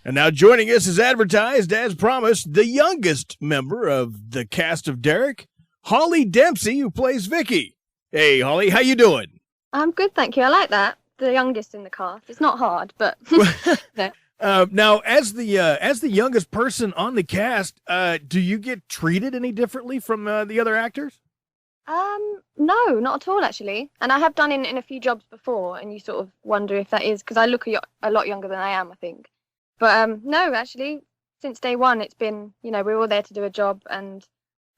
And now joining us as advertised, as promised, the youngest member of the cast of Derek, Holli Dempsey, who plays Vicky. Hey, Holli, how you doing? I'm good, thank you. I like that. The youngest in the cast. It's not hard, but no. Now, as the youngest person on the cast, do you get treated any differently from the other actors? No, not at all actually. And I have done in a few jobs before, and you sort of wonder if that is because I look a lot younger than I am, I think. But no, actually, since day one, it's been we're all there to do a job, and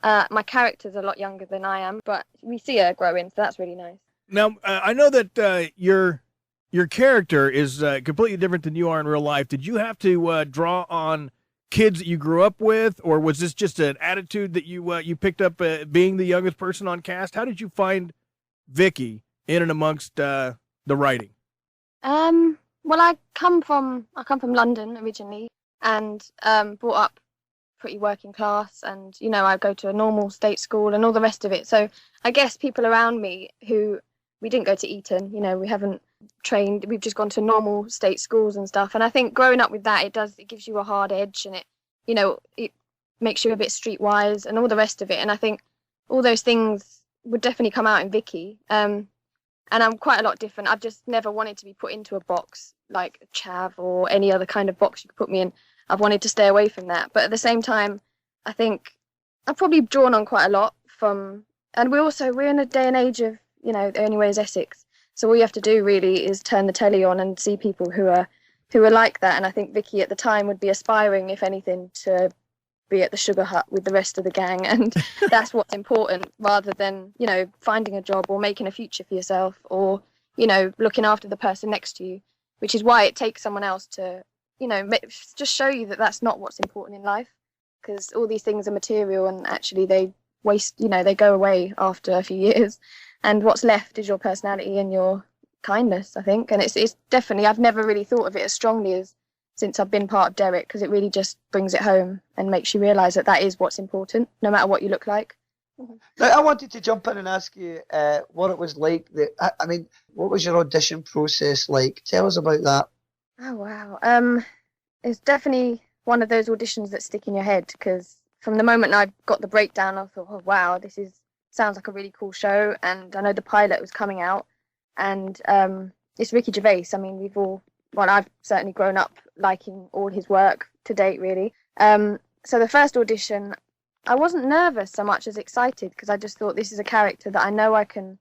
my character's a lot younger than I am, but we see her growing, so that's really nice. Now, I know that your character is completely different than you are in real life. Did you have to draw on kids that you grew up with, or was this just an attitude that you picked up being the youngest person on cast? How did you find Vicky in and amongst the writing? Well, I come from London originally, and brought up pretty working class, and I go to a normal state school and all the rest of it. So I guess people around me who we didn't go to Eton, we haven't trained, we've just gone to normal state schools and stuff. And I think growing up with that, it gives you a hard edge, and it makes you a bit streetwise and all the rest of it. And I think all those things would definitely come out in Vicky. And I'm quite a lot different. I've just never wanted to be put into a box like a chav or any other kind of box you could put me in. I've wanted to stay away from that. But at the same time, I think I've probably drawn on quite a lot from, and we're in a day and age of, the only way is Essex. So all you have to do really is turn the telly on and see people who are like that. And I think Vicky at the time would be aspiring, if anything, to be at the Sugar Hut with the rest of the gang. And that's what's important, rather than, finding a job or making a future for yourself, or, looking after the person next to you, which is why it takes someone else to, just show you that that's not what's important in life, because all these things are material, and actually they waste, they go away after a few years. And what's left is your personality and your kindness, I think. And it's definitely, I've never really thought of it as strongly as since I've been part of Derek, because it really just brings it home and makes you realise that is what's important, no matter what you look like. Now, I wanted to jump in and ask you what it was like. What was your audition process like? Tell us about that. Oh, wow. It's definitely one of those auditions that stick in your head, because from the moment I got the breakdown, I thought, oh, wow, sounds like a really cool show. And I know the pilot was coming out, and it's Ricky Gervais. I mean, I've certainly grown up liking all his work to date, really. So the first audition, I wasn't nervous so much as excited, because I just thought, this is a character that I know I can,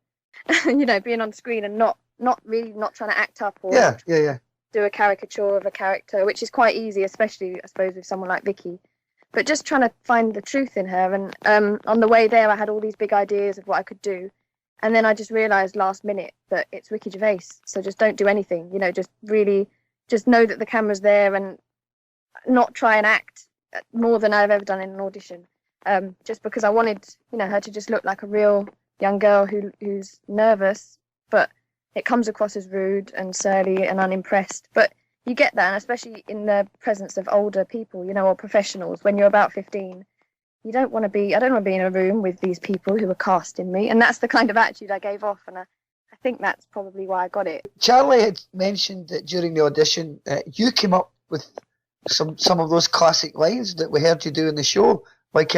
being on screen and not trying to act up or do a caricature of a character, which is quite easy, especially, I suppose, with someone like Vicky. But just trying to find the truth in her. And on the way there, I had all these big ideas of what I could do. And then I just realised last minute that it's Ricky Gervais. So just don't do anything, just know that the camera's there, and not try and act more than I've ever done in an audition. Just because I wanted, her to just look like a real young girl who's nervous, but it comes across as rude and surly and unimpressed. But you get that, and especially in the presence of older people, or professionals, when you're about 15, I don't want to be in a room with these people who are casting me. And that's the kind of attitude I gave off, and I think that's probably why I got it. Charlie had mentioned that during the audition, you came up with some of those classic lines that we heard you do in the show, like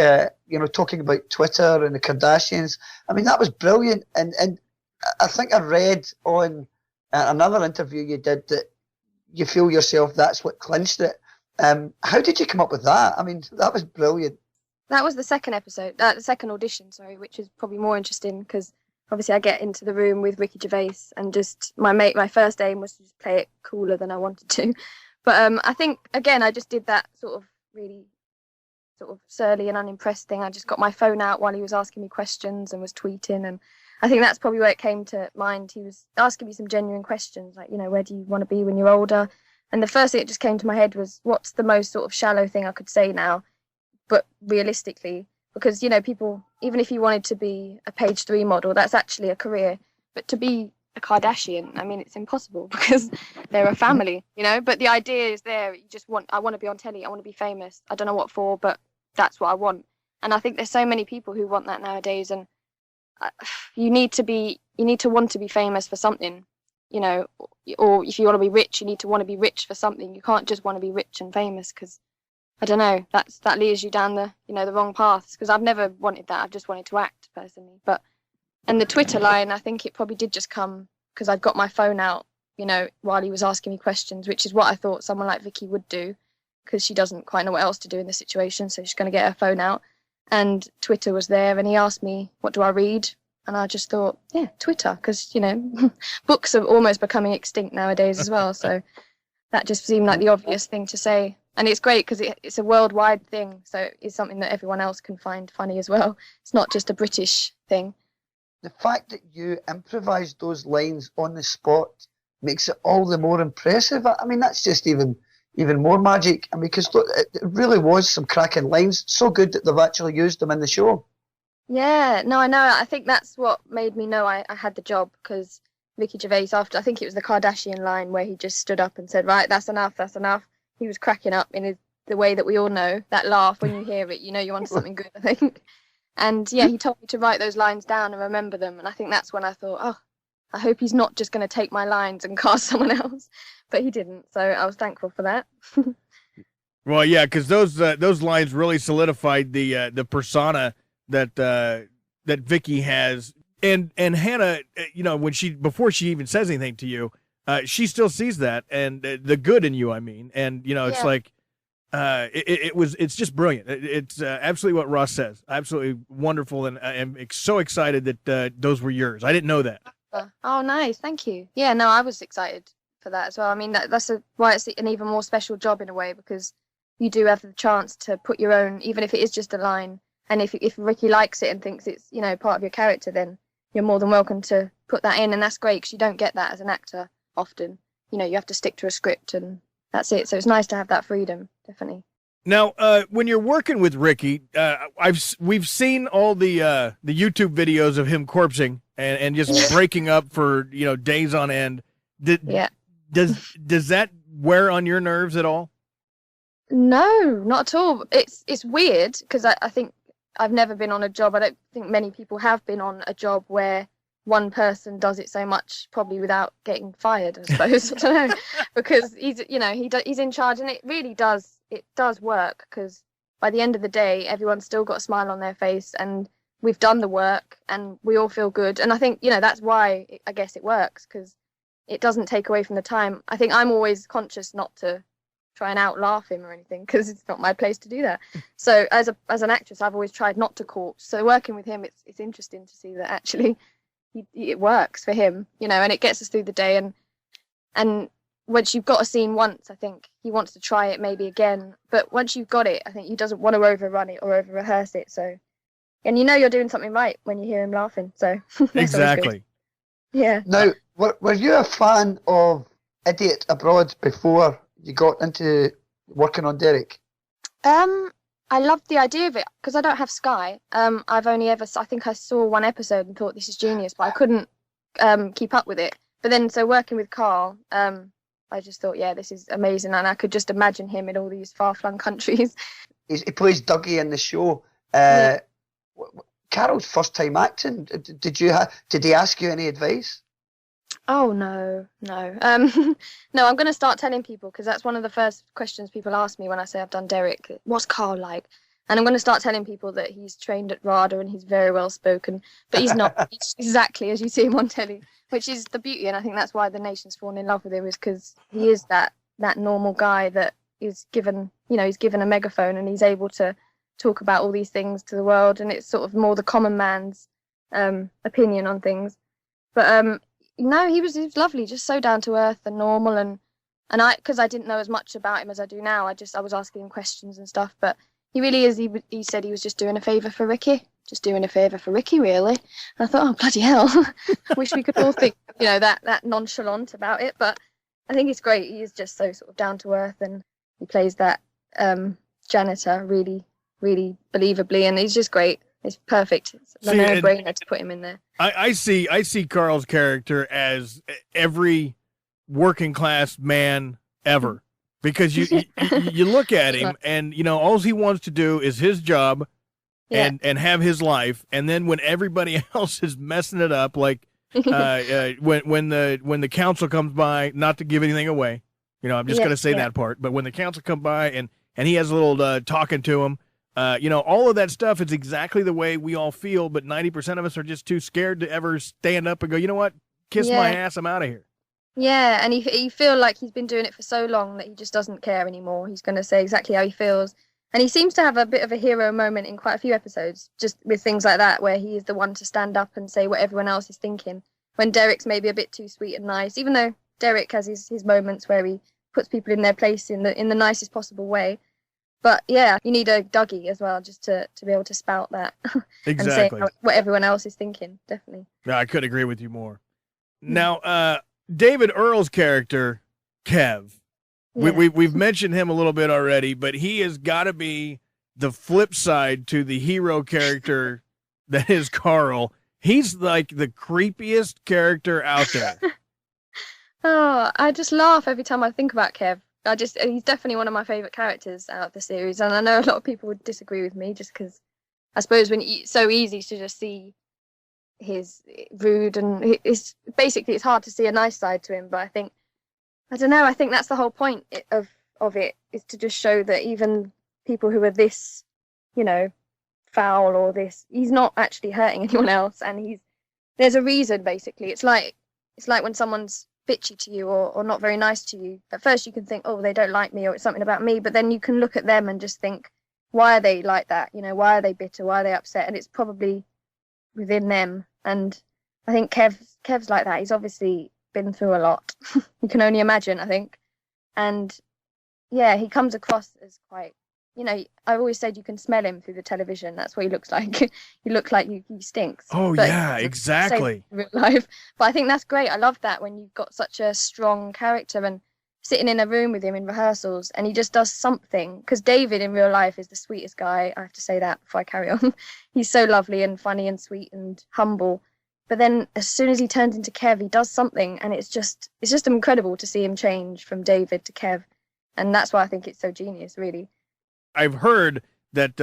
talking about Twitter and the Kardashians. I mean, that was brilliant, and I think I read on another interview you did that you feel yourself that's what clinched it. How did you come up with that? I mean, that was brilliant. That was the second audition, which is probably more interesting, because obviously I get into the room with Ricky Gervais, and just my first aim was to just play it cooler than I wanted to. But I think, again, I just did that sort of really sort of surly and unimpressed thing. I just got my phone out while he was asking me questions and was tweeting, and I think that's probably where it came to mind. He was asking me some genuine questions, like, where do you want to be when you're older? And the first thing that just came to my head was, what's the most sort of shallow thing I could say now, but realistically? Because, people, even if you wanted to be a page 3 model, that's actually a career. But to be a Kardashian, I mean, it's impossible, because they're a family, But the idea is there. I want to be on telly. I want to be famous. I don't know what for, but that's what I want. And I think there's so many people who want that nowadays. And you need to want to be famous for something. you know, or if you want to be rich, you need to want to be rich for something. You can't just want to be rich and famous, because I don't know, that leads you down the, you know, the wrong paths. Because I've never wanted that. I've just wanted to act personally. But and the Twitter line, I think it probably did just come because I'd got my phone out, you know, while he was asking me questions, which is what I thought someone like Vicky would do, because she doesn't quite know what else to do in the situation, so she's going to get her phone out. And Twitter was there, and he asked me, what do I read? And I just thought, yeah, Twitter, because, you know, books are almost becoming extinct nowadays as well. So that just seemed like the obvious thing to say. And it's great because it's a worldwide thing. So it's something that everyone else can find funny as well. It's not just a British thing. The fact that you improvised those lines on the spot makes it all the more impressive. I mean, that's just even more magic. I mean, because look, it really was some cracking lines. So good that they've actually used them in the show. Yeah, no, I know. I think that's what made me know I had the job, because Ricky Gervais, after, I think it was the Kardashian line where he just stood up and said, right, that's enough, that's enough. He was cracking up in the way that we all know, that laugh when you hear it, you know you're onto something good, I think. And yeah, he told me to write those lines down and remember them. And I think that's when I thought, oh, I hope he's not just going to take my lines and cast someone else. But he didn't. So I was thankful for that. Well, yeah, because those lines really solidified the persona that Vicky has, and Hannah, you know, before she even says anything to you, she still sees that and the good in you. I mean, and you know, it's like it's just brilliant. It's absolutely what Ross says. Absolutely wonderful, and I'm so excited that those were yours. I didn't know that. Oh, nice, thank you. Yeah, no, I was excited for that as well. I mean, that's why it's an even more special job in a way, because you do have the chance to put your own, even if it is just a line. And if Ricky likes it and thinks it's, you know, part of your character, then you're more than welcome to put that in. And that's great, because you don't get that as an actor often. You know, you have to stick to a script and that's it. So it's nice to have that freedom, definitely. Now, when you're working with Ricky, we've seen all the YouTube videos of him corpsing and just breaking up for, you know, days on end. Does that wear on your nerves at all? No, not at all. It's weird, because I think I've never been on a job. I don't think many people have been on a job where one person does it so much, probably without getting fired, I suppose. I don't know, because he's in charge, and it really does work, because by the end of the day, everyone's still got a smile on their face, and we've done the work, and we all feel good. And I think, you know, that's why I guess it works, because it doesn't take away from the time. I think I'm always conscious not to try and out-laugh him or anything, because it's not my place to do that. So as an actress, I've always tried not to corpse. So working with him, it's interesting to see that actually it works for him, you know, and it gets us through the day. And once you've got a scene once, I think he wants to try it maybe again. But once you've got it, I think he doesn't want to overrun it or over-rehearse it. So, and you know you're doing something right when you hear him laughing. So exactly. Yeah. Now, were you a fan of Idiot Abroad before you got into working on Derek? I loved the idea of it, because I don't have Sky. I've only I think I saw one episode and thought this is genius, but I couldn't keep up with it. But then, so working with Karl, I just thought, yeah, this is amazing, and I could just imagine him in all these far-flung countries. He plays Dougie in the show. Carol's first time acting. Did he ask you any advice? Oh, no. No, I'm going to start telling people, because that's one of the first questions people ask me when I say I've done Derek. What's Karl like? And I'm going to start telling people that he's trained at RADA and he's very well spoken, but he's not exactly as you see him on telly, which is the beauty. And I think that's why the nation's fallen in love with him, is because he is that normal guy that is given, you know, he's given a megaphone and he's able to talk about all these things to the world. And it's sort of more the common man's opinion on things. But no, he was lovely, just so down to earth and normal, and I, because I didn't know as much about him as I do now, I was asking him questions and stuff. But he really is. He said he was just doing a favour for Ricky, really. And I thought, oh bloody hell, wish we could all think, you know, that nonchalant about it. But I think it's great. He is just so sort of down to earth, and he plays that janitor really, really believably, and he's just great. It's perfect. It's a no-brainer to put him in there. I see Karl's character as every working class man ever, because you look at him and, you know, all he wants to do is his job and have his life. And then when everybody else is messing it up, like When the council comes by, not to give anything away, I'm just gonna say that part. But when the council come by and he has a little talking to him, all of that stuff is exactly the way we all feel. But 90% of us are just too scared to ever stand up and go, you know what, kiss my ass, I'm out of here. Yeah, and you feel like he's been doing it for so long that he just doesn't care anymore. He's going to say exactly how he feels. And he seems to have a bit of a hero moment in quite a few episodes, just with things like that, where he is the one to stand up and say what everyone else is thinking. When Derek's maybe a bit too sweet and nice, even though Derek has his moments where he puts people in their place in the nicest possible way. But yeah, you need a Dougie as well, just to be able to spout that Exactly. and say what everyone else is thinking, definitely. Yeah, I couldn't agree with you more. Now, David Earl's character, Kev, we've mentioned him a little bit already, but he has got to be the flip side to the hero character that is Karl. He's like the creepiest character out there. Oh, I just laugh every time I think about Kev. He's definitely one of my favourite characters out of the series, and I know a lot of people would disagree with me just because I suppose it's so easy to just see his rude and it's hard to see a nice side to him. But I think that's the whole point of it, is to just show that even people who are this, foul or this, he's not actually hurting anyone else, and there's a reason. Basically, it's like when someone's bitchy to you or not very nice to you. At first you can think, oh, they don't like me or it's something about me, but then you can look at them and just think, why are they like that? Why are they bitter? Why are they upset? And it's probably within them. And I think Kev's like that. He's obviously been through a lot. You can only imagine, I think. And yeah, he comes across as quite, I've always said you can smell him through the television. That's what he looks like. He looks like he stinks. Oh, but yeah, exactly. In real life. But I think that's great. I love that when you've got such a strong character and sitting in a room with him in rehearsals and he just does something. Because David in real life is the sweetest guy. I have to say that before I carry on. He's so lovely and funny and sweet and humble. But then as soon as he turns into Kev, he does something, and it's just incredible to see him change from David to Kev. And that's why I think it's so genius, really. I've heard that,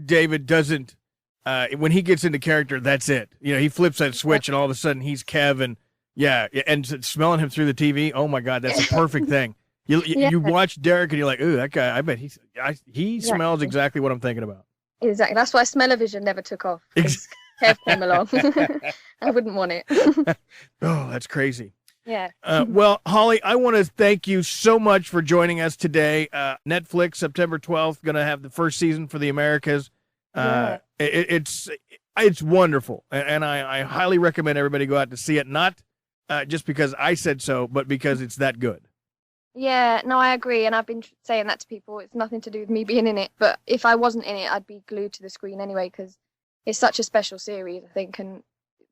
David doesn't, when he gets into character, that's it. He flips that switch and all of a sudden he's Kev, and smelling him through the TV. Oh my God, that's a perfect thing. You watch Derek and you're like, ooh, that guy, I bet he smells exactly what I'm thinking about. Exactly. That's why Smell-O-Vision never took off. Kev came along. I wouldn't want it. Oh, that's crazy. Yeah. Well, Holli, I want to thank you so much for joining us today. Netflix, September 12th, going to have the first season for the Americas. It's wonderful, and I highly recommend everybody go out to see it, not just because I said so, but because it's that good. Yeah, no, I agree, and I've been saying that to people. It's nothing to do with me being in it, but if I wasn't in it, I'd be glued to the screen anyway, because it's such a special series, I think, and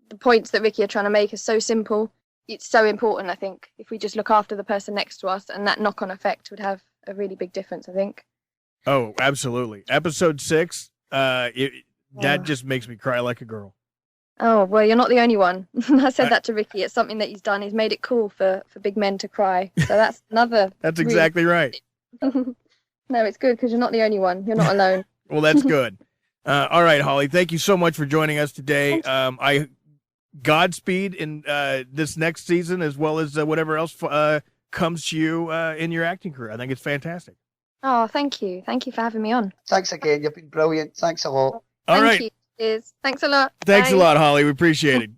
the points that Ricky are trying to make are so simple. It's so important, I think, if we just look after the person next to us, and that knock-on effect would have a really big difference, I think. Oh, absolutely. Episode 6, that just makes me cry like a girl. Oh, well, you're not the only one. I said that to Ricky. It's something that he's done. He's made it cool for big men to cry. So that's another... That's exactly right. No, it's good because you're not the only one. You're not alone. Well, that's good. All right, Holli, thank you so much for joining us today. Godspeed in this next season, as well as whatever else comes to you in your acting career. I think it's fantastic. Oh, thank you. Thank you for having me on. Thanks again. You've been brilliant. Thanks a lot. All right. Thank you. Cheers. Thanks a lot. Thanks Bye. a lot, Holli. We appreciate it.